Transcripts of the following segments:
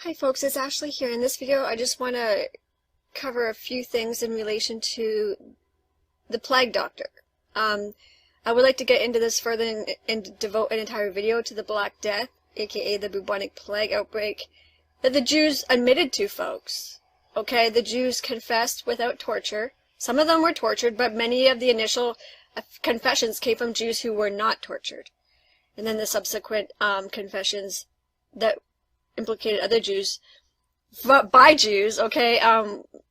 Hi folks, it's Ashley here. In this video I just want to cover a few things in relation to the plague doctor. I would like to get into this further and devote an entire video to the Black Death, aka the bubonic plague outbreak that the Jews admitted to, folks. Okay, the Jews confessed without torture. Some of them were tortured, but many of the initial confessions came from Jews who were not tortured. And then the subsequent confessions that implicated other Jews by Jews, okay,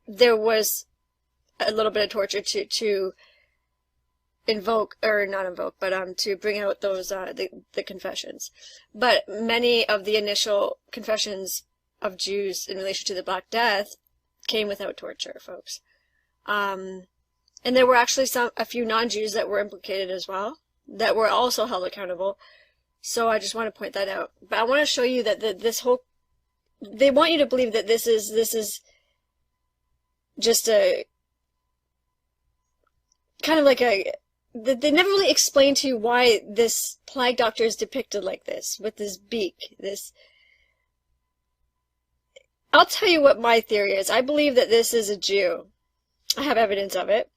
there was a little bit of torture to invoke, or not invoke, but to bring out those the confessions. But many of the initial confessions of Jews in relation to the Black Death came without torture, folks. And there were actually a few non-Jews that were implicated as well, that were also held accountable. So I just want to point that out. But I want to show you that this whole, they want you to believe that this is just a kind of like a, they never really explain to you why this plague doctor is depicted like this, with this beak, this. I'll tell you what my theory is. I believe that this is a Jew. I have evidence of it.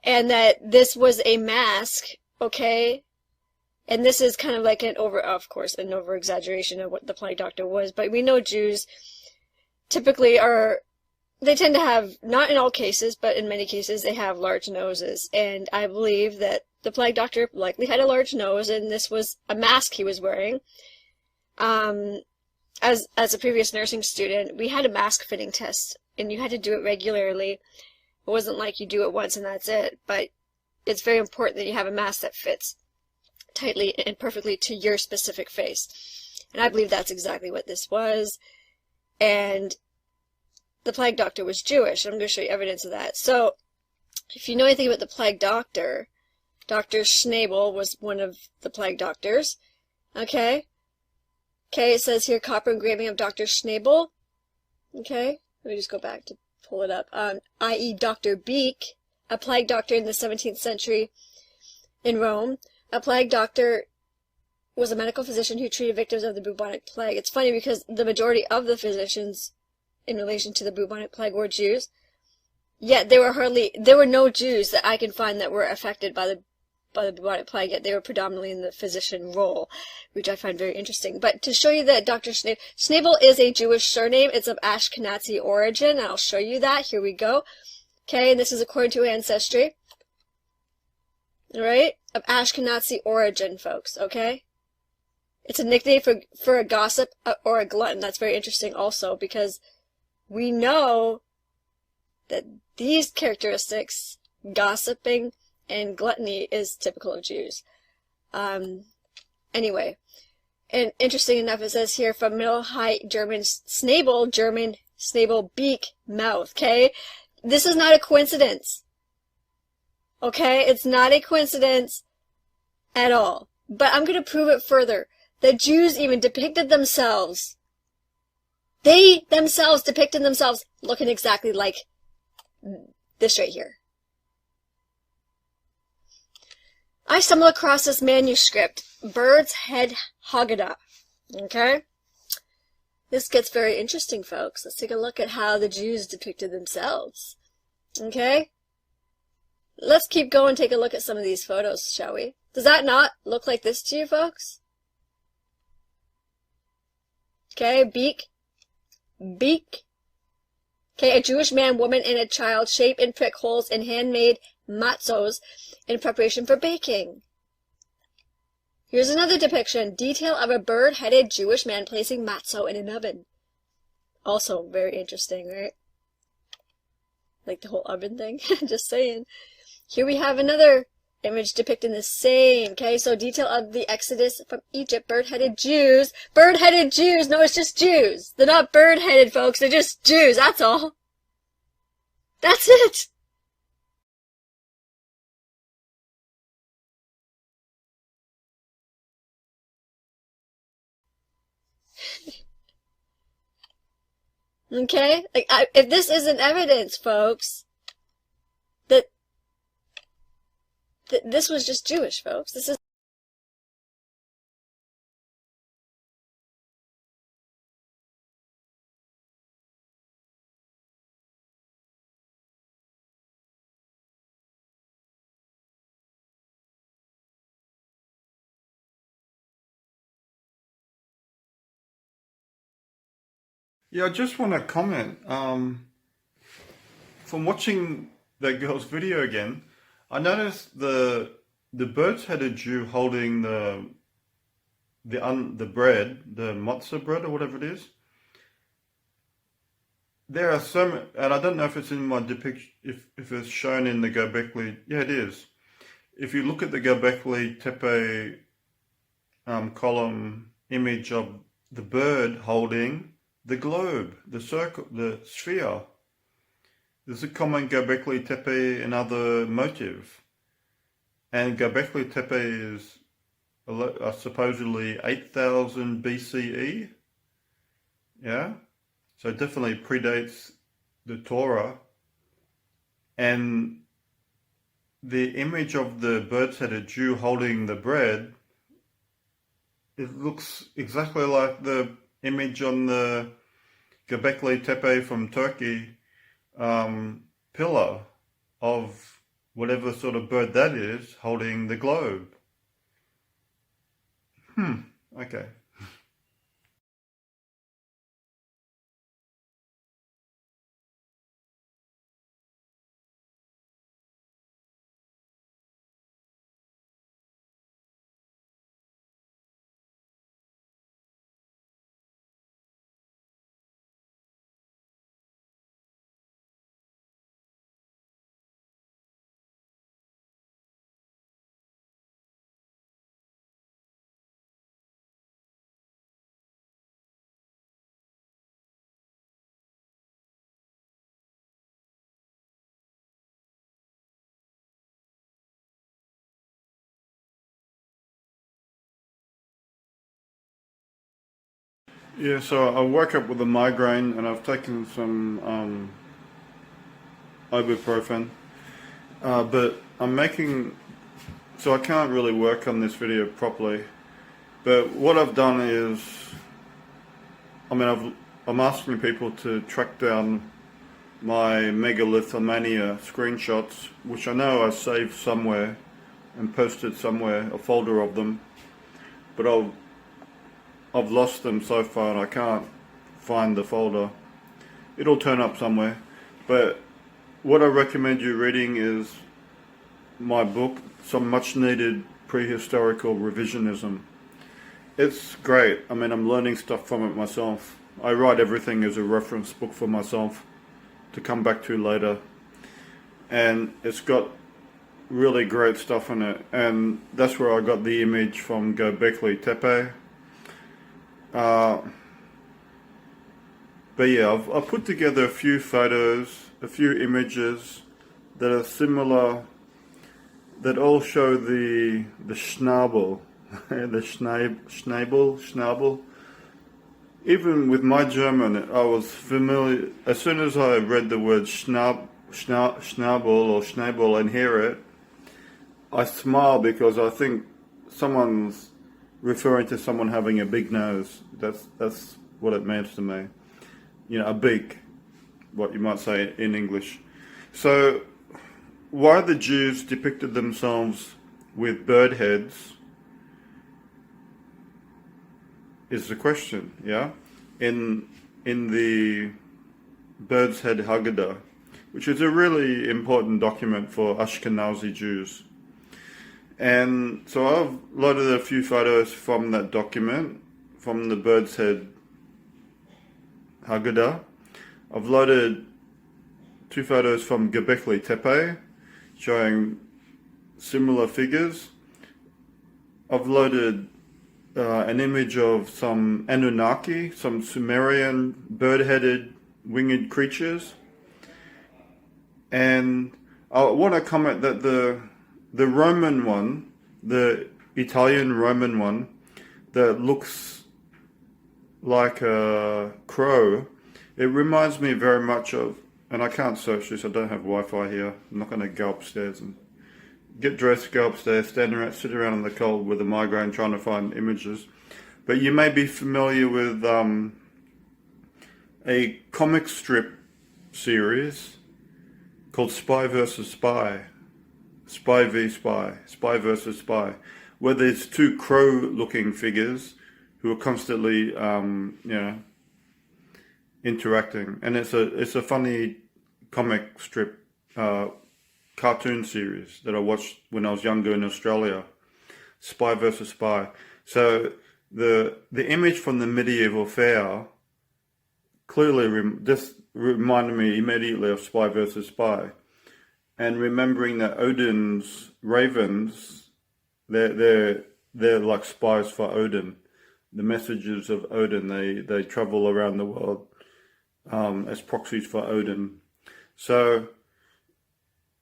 And that this was a mask, okay? And this is kind of like of course, an over-exaggeration of what the plague doctor was. But we know Jews typically they tend to have, not in all cases, but in many cases, they have large noses. And I believe that the plague doctor likely had a large nose, and this was a mask he was wearing. As a previous nursing student, we had a mask fitting test, and you had to do it regularly. It wasn't like you do it once and that's it, but it's very important that you have a mask that fits tightly and perfectly to your specific face. And I believe that's exactly what this was. And the plague doctor was Jewish. I'm going to show you evidence of that. So, if you know anything about the plague doctor, Dr. Schnabel was one of the plague doctors. Okay? Okay, it says here, copper engraving of Dr. Schnabel. Okay? Let me just go back to pull it up. I.e. Dr. Beek, a plague doctor in the 17th century in Rome. A plague doctor was a medical physician who treated victims of the bubonic plague. It's funny because the majority of the physicians in relation to the bubonic plague were Jews, yet there were no Jews that I can find that were affected by the bubonic plague, yet they were predominantly in the physician role, which I find very interesting. But to show you that Dr. Schnabel is a Jewish surname, it's of Ashkenazi origin, and I'll show you that. Here we go. Okay, and this is according to Ancestry. Alright? Of Ashkenazi origin, folks, okay? It's a nickname for a gossip or a glutton. That's very interesting also, because we know that these characteristics, gossiping and gluttony, is typical of Jews. Anyway, and interesting enough, it says here, from Middle High German Schnabel, German Schnabel, beak, mouth, okay? This is not a coincidence. Okay? It's not a coincidence at all. But I'm going to prove it further. The Jews even depicted themselves. They themselves depicted themselves looking exactly like this right here. I stumbled across this manuscript, Bird's Head Haggadah. Okay? This gets very interesting, folks. Let's take a look at how the Jews depicted themselves. Okay? Let's keep going and take a look at some of these photos, shall we? Does that not look like this to you, folks? Okay, beak. Beak. Okay, a Jewish man, woman, and a child shape and prick holes in handmade matzos in preparation for baking. Here's another depiction. Detail of a bird-headed Jewish man placing matzo in an oven. Also very interesting, right? Like the whole oven thing. Just saying. Here we have another image depicting the same. Okay, so detail of the Exodus from Egypt. Bird-headed Jews. Bird-headed Jews. No, it's just Jews. They're not bird-headed, folks. They're just Jews. That's all. That's it. Okay? Like, if this isn't evidence, folks, that this was just Jewish, folks. This is Yeah, I just want to comment. From watching that girl's video again, I noticed the birds had a Jew holding the bread, the matzah bread or whatever it is. There are so, and I don't know if it's in my depiction, if it's shown in the Göbekli. Yeah, it is. If you look at the Göbekli Tepe column image of the bird holding the globe, the circle, the sphere, there's a common Göbekli Tepe another motive. And Göbekli Tepe is supposedly 8,000 BCE. Yeah? So it definitely predates the Torah. And the image of the bird's-headed Jew holding the bread, it looks exactly like the image on the Göbekli Tepe from Turkey pillar of whatever sort of bird that is holding the globe. Okay. Yeah, so I woke up with a migraine and I've taken some ibuprofen, but I'm making, so I can't really work on this video properly. But what I've done is, I'm asking people to track down my megalithomania screenshots, which I know I saved somewhere and posted somewhere, a folder of them, but I've lost them so far and I can't find the folder. It'll turn up somewhere. But what I recommend you reading is my book, Some Much Needed Prehistorical Revisionism. It's great. I mean, I'm learning stuff from it myself. I write everything as a reference book for myself to come back to later. And it's got really great stuff in it. And that's where I got the image from Göbekli Tepe. But yeah, I've put together a few photos, a few images that are similar, that all show the schnabel, the schnabel. Even with my German, I was familiar. As soon as I read the word schnabel or schnabel and hear it, I smile because I think someone's referring to someone having a big nose. That's what it means to me. You know, a beak, what you might say in English. So, why the Jews depicted themselves with bird heads is the question, yeah? In the Bird's Head Haggadah, which is a really important document for Ashkenazi Jews. And so I've loaded a few photos from that document, from the Bird's Head Haggadah. I've loaded 2 photos from Göbekli Tepe, showing similar figures. I've loaded an image of some Anunnaki, some Sumerian bird-headed winged creatures. And I want to comment that the Roman one, the Italian Roman one, that looks like a crow, it reminds me very much of, and I can't search this, I don't have Wi-Fi here, I'm not going to go upstairs and get dressed, go upstairs, sit around in the cold with a migraine trying to find images. But you may be familiar with a comic strip series called Spy vs. Spy. Spy v Spy. Spy versus Spy. Where there's 2 crow-looking figures who are constantly, interacting, and it's a funny comic strip cartoon series that I watched when I was younger in Australia, Spy versus Spy. So the image from the medieval fair clearly this reminded me immediately of Spy versus Spy, and remembering that Odin's ravens, they're like spies for Odin. The messages of Odin, they travel around the world as proxies for Odin. So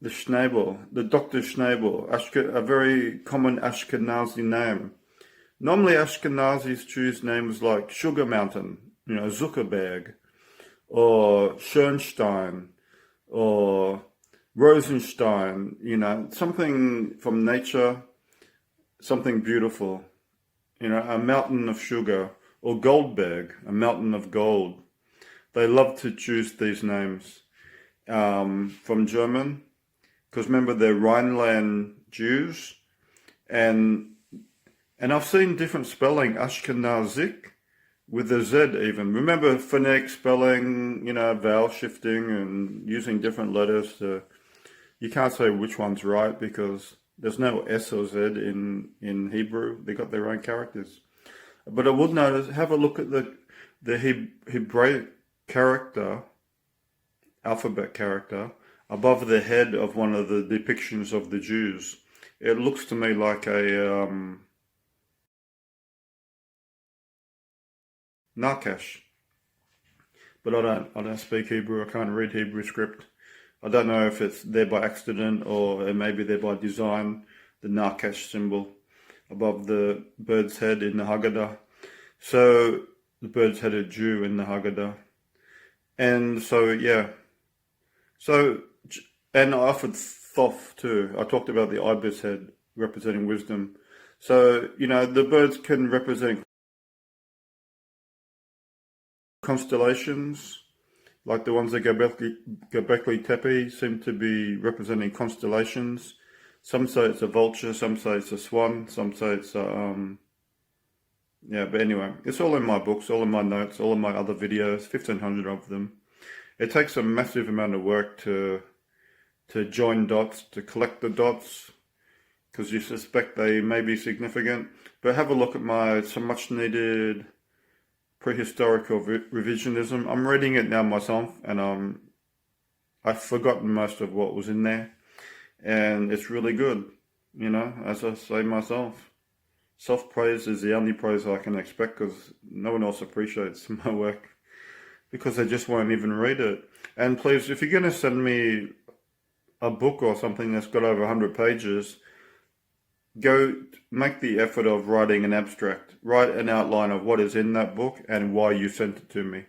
the Schnabel, the Dr. Schnabel, a very common Ashkenazi name. Normally Ashkenazis choose names like Sugar Mountain, Zuckerberg, or Schoenstein, or Rosenstein, something from nature, something beautiful, a mountain of sugar, or Goldberg, a mountain of gold. They love to choose these names from German, because remember they're Rhineland Jews, and I've seen different spelling, Ashkenazic, with a Z even. Remember phonetic spelling, vowel shifting and using different letters to, you can't say which one's right because there's no S or Z in Hebrew. They got their own characters. But I would notice, have a look at the Hebraic character, alphabet character, above the head of one of the depictions of the Jews. It looks to me like a Nakash. But I don't speak Hebrew. I can't read Hebrew script. I don't know if it's there by accident or maybe there by design, the Nakash symbol above the bird's head in the Haggadah. So the bird's headed Jew in the Haggadah. And so, yeah. So, and I offered Thoth too. I talked about the ibis head representing wisdom. So, the birds can represent constellations, like the ones that Göbekli Tepe seem to be representing constellations. Some say it's a vulture, some say it's a swan, some say it's a, yeah, but anyway, it's all in my books, all in my notes, all in my other videos, 1,500 of them. It takes a massive amount of work to join dots, to collect the dots, because you suspect they may be significant. But have a look at some much needed prehistorical revisionism. I'm reading it now myself, and I've forgotten most of what was in there, and it's really good, as I say myself. Self-praise is the only praise I can expect, because no one else appreciates my work, because they just won't even read it. And please, if you're going to send me a book or something that's got over 100 pages, go make the effort of writing an abstract. Write an outline of what is in that book and why you sent it to me.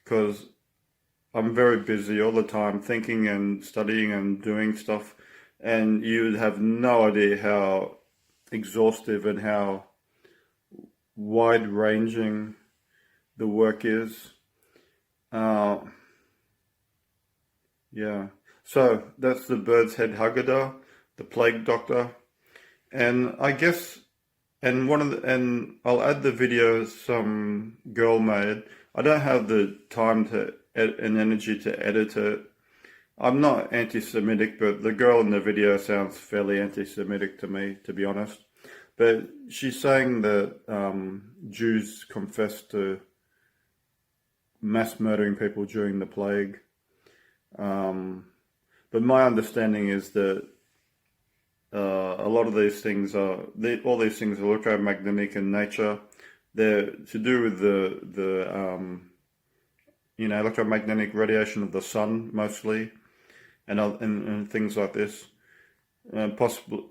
Because I'm very busy all the time thinking and studying and doing stuff, and you have no idea how exhaustive and how wide-ranging the work is. Yeah. So that's the Bird's Head Haggadah, the Plague Doctor. And I guess, and I'll add the video some girl made. I don't have the time and energy to edit it. I'm not anti-Semitic, but the girl in the video sounds fairly anti-Semitic to me, to be honest. But she's saying that Jews confessed to mass murdering people during the plague. But my understanding is that a lot of these things all these things are electromagnetic in nature. They're to do with the electromagnetic radiation of the sun mostly, and things like this, possible.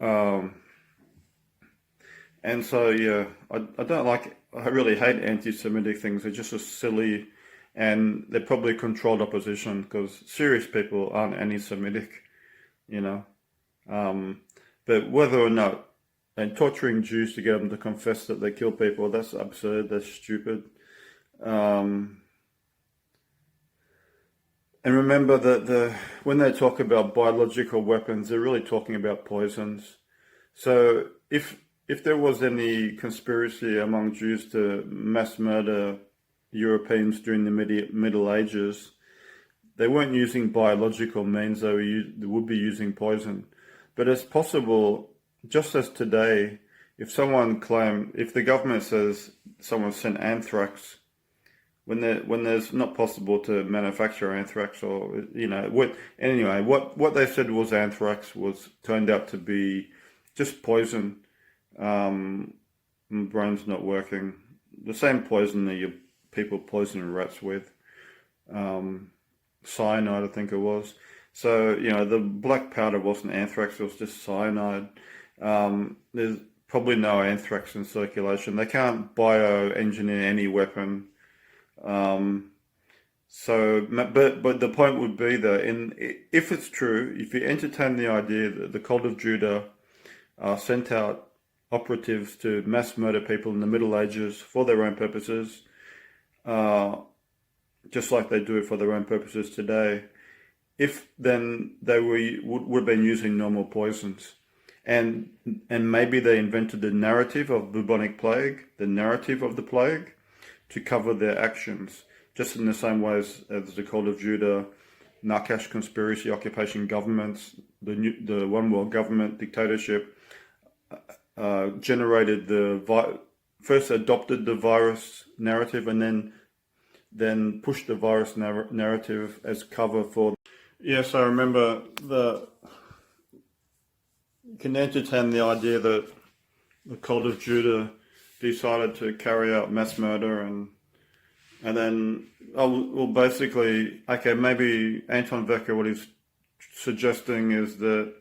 And so yeah, I really hate anti-Semitic things. They're just so silly, and they're probably controlled opposition, because serious people aren't anti-Semitic, But whether or not, and torturing Jews to get them to confess that they kill people, that's absurd, that's stupid. And remember that when they talk about biological weapons, they're really talking about poisons. So if there was any conspiracy among Jews to mass murder, Europeans during the Middle Ages, they weren't using biological means, they would be using poison. But it's possible, just as today, if the government says someone sent anthrax, when there's not possible to manufacture anthrax, or what they said was anthrax was turned out to be just poison. My brain's not working. The same poison that people poison rats with. Cyanide, I think it was. So, the black powder wasn't anthrax, it was just cyanide. There's probably no anthrax in circulation. They can't bioengineer any weapon. But the point would be that if it's true, if you entertain the idea that the cult of Judah sent out operatives to mass murder people in the Middle Ages for their own purposes, just like they do it for their own purposes today, then they would have been using normal poisons. And maybe they invented the narrative of bubonic plague, the narrative of the plague, to cover their actions, just in the same way as the cult of Judah, Narcash conspiracy, occupation governments, the one world government dictatorship, first adopted the virus narrative and then pushed the virus narrative as cover for. Yes, I remember you can entertain the idea that the cult of Judah decided to carry out mass murder and then, basically, okay, maybe Anton Wecker, what he's suggesting is that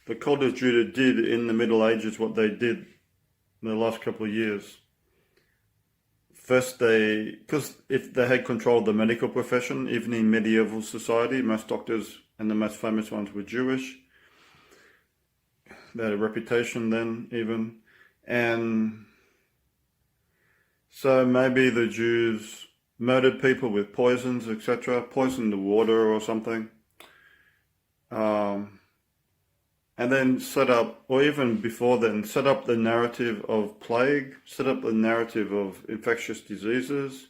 the cult of Judah did in the Middle Ages what they did in the last couple of years. First, because if they had control of the medical profession, even in medieval society, most doctors and the most famous ones were Jewish. They had a reputation then, even. And so maybe the Jews murdered people with poisons, etc., poisoned the water or something. And then set up, or even before then, set up the narrative of plague, set up the narrative of infectious diseases,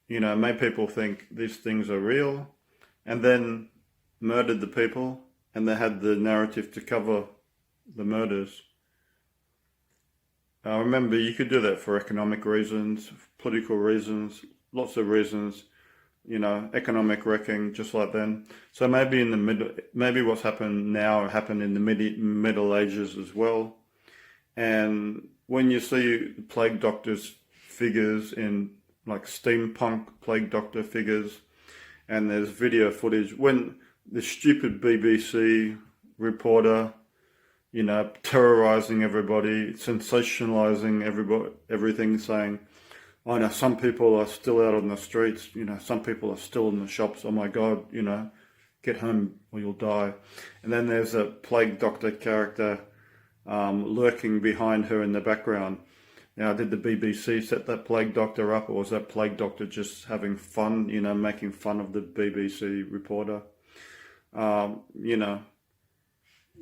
made people think these things are real, and then murdered the people, and they had the narrative to cover the murders. Remember, you could do that for economic reasons, political reasons, lots of reasons, economic wrecking, just like then. So maybe what's happened now happened in the Middle Ages as well. And when you see plague doctors' figures in like steampunk plague doctor figures, and there's video footage when the stupid BBC reporter, terrorizing everybody, sensationalizing everything, saying, oh no, some people are still out on the streets, some people are still in the shops, oh my God, get home or you'll die. And then there's a plague doctor character lurking behind her in the background. Now, did the BBC set that plague doctor up, or was that plague doctor just having fun, making fun of the BBC reporter?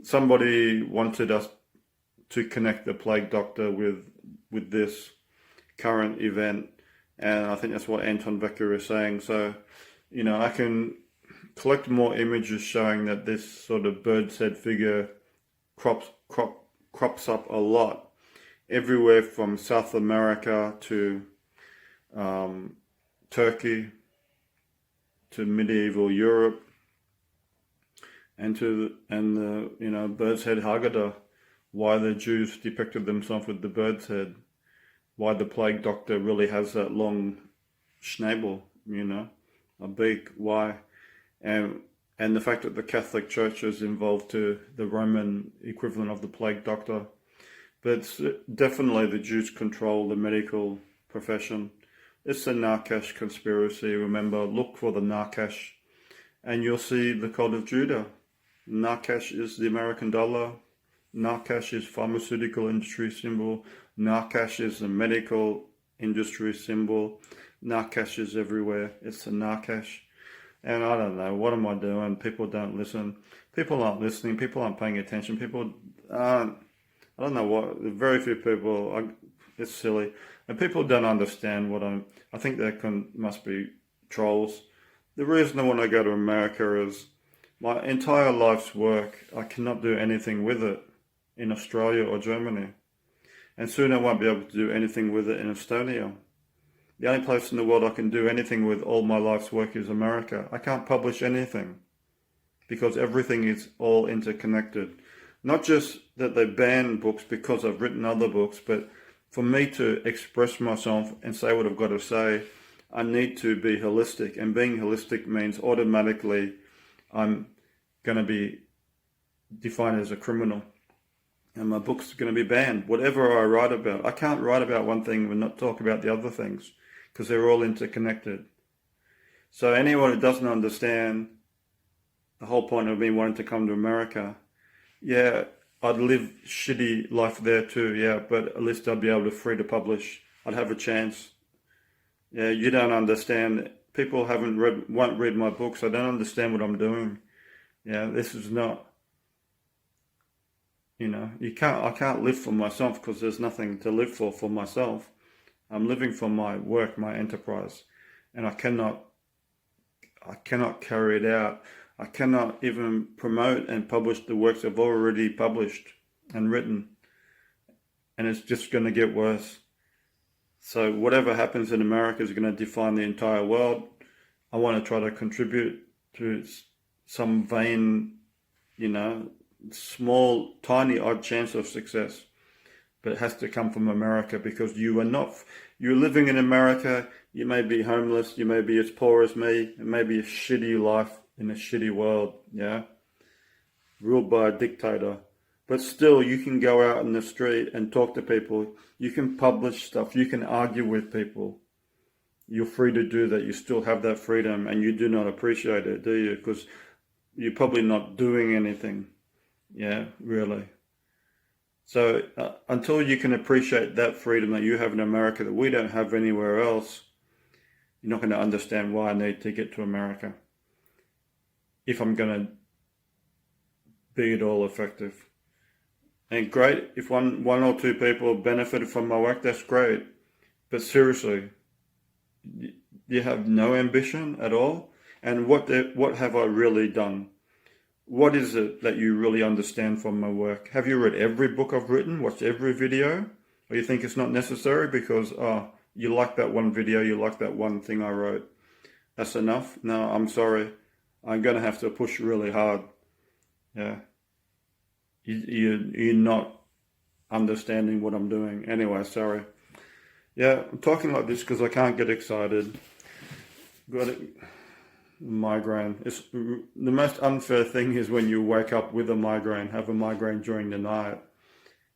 Somebody wanted us to connect the plague doctor with this current event, and I think that's what Anton Wecker is saying. So, I can collect more images showing that this sort of bird's head figure crops up a lot, everywhere from South America to Turkey to medieval Europe, and the bird's head Haggadah, why the Jews depicted themselves with the bird's head, why the plague doctor really has that long schnabel, a beak, why, and the fact that the Catholic Church is involved to the Roman equivalent of the plague doctor. But it's definitely the Jews control the medical profession. It's a Narcash conspiracy. Remember, look for the Narcash and you'll see the cult of Judah. Narcash is the American dollar. Narcash is pharmaceutical industry symbol. Narcash is the medical industry symbol. Narcash is everywhere. It's the Narcash. And I don't know, what am I doing? People don't listen. People aren't listening. People aren't paying attention. People aren't, I don't know what, very few people, it's silly. And people don't understand I think they must be trolls. The reason I want to go to America is my entire life's work, I cannot do anything with it in Australia or Germany. And soon I won't be able to do anything with it in Estonia. The only place in the world I can do anything with all my life's work is America. I can't publish anything because everything is all interconnected. Not just that they ban books because I've written other books, but for me to express myself and say what I've got to say, I need to be holistic. And being holistic means automatically I'm going to be defined as a criminal. And my book's going to be banned. Whatever I write about, I can't write about one thing and not talk about the other things because they're all interconnected. So anyone who doesn't understand the whole point of me wanting to come to America, yeah, I'd live shitty life there too, yeah, but at least I'd be able to free to publish. I'd have a chance. Yeah, you don't understand. People won't read my books. I don't understand what I'm doing. Yeah, this is not, I can't live for myself because there's nothing to live for myself. I'm living for my work, my enterprise, and I cannot carry it out. I cannot even promote and publish the works I've already published and written, and it's just going to get worse. So whatever happens in America is going to define the entire world. I want to try to contribute to some vain, small, tiny, odd chance of success. But it has to come from America because you're living in America, you may be homeless, you may be as poor as me, it may be a shitty life in a shitty world, yeah? Ruled by a dictator. But still, you can go out in the street and talk to people. You can publish stuff. You can argue with people. You're free to do that. You still have that freedom, and you do not appreciate it, do you? Because you're probably not doing anything. Yeah, really. So until you can appreciate that freedom that you have in America that we don't have anywhere else, you're not going to understand why I need to get to America if I'm going to be at all effective. And great, if one or two people benefited from my work, that's great. But seriously, you have no ambition at all? And what have I really done? What is it that you really understand from my work? Have you read every book I've written, watched every video? Or you think it's not necessary because, you like that one video, you like that one thing I wrote. That's enough? No, I'm sorry. I'm going to have to push really hard. Yeah. You're not understanding what I'm doing. Anyway, sorry. Yeah, I'm talking like this because I can't get excited. Got it. Migraine. It's the most unfair thing is when you wake up with a migraine, have a migraine during the night,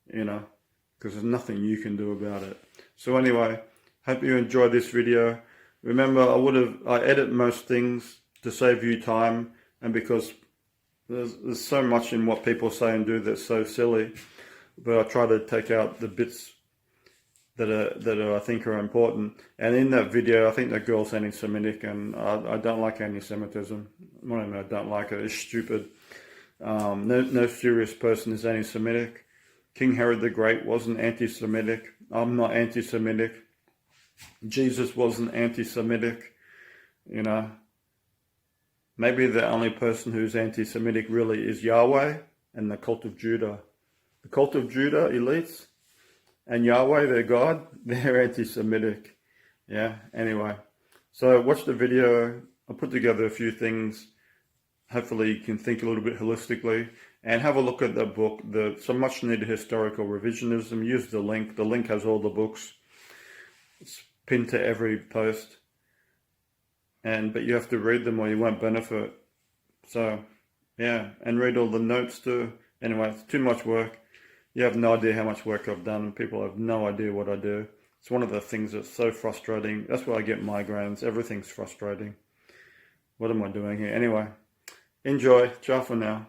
because there's nothing you can do about it. So anyway, hope you enjoyed this video. Remember, I edit most things to save you time, and because there's so much in what people say and do that's so silly, but I try to take out the bits that I think are important. And in that video, I think that girl's anti-Semitic, and I don't like anti-Semitism. I don't like it. It's stupid. No serious person is anti-Semitic. King Herod the Great wasn't anti-Semitic. I'm not anti-Semitic. Jesus wasn't anti-Semitic. Maybe the only person who's anti-Semitic really is Yahweh and the cult of Judah. The cult of Judah elites and Yahweh, their God, they're anti-Semitic. Yeah, anyway. So watch the video. I'll put together a few things. Hopefully you can think a little bit holistically and have a look at the book, some much needed historical revisionism. Use the link. The link has all the books. It's pinned to every post. But you have to read them or you won't benefit. So, yeah, and read all the notes too. Anyway, it's too much work. You have no idea how much work I've done. People have no idea what I do. It's one of the things that's so frustrating. That's why I get migraines. Everything's frustrating. What am I doing here? Anyway, enjoy. Ciao for now.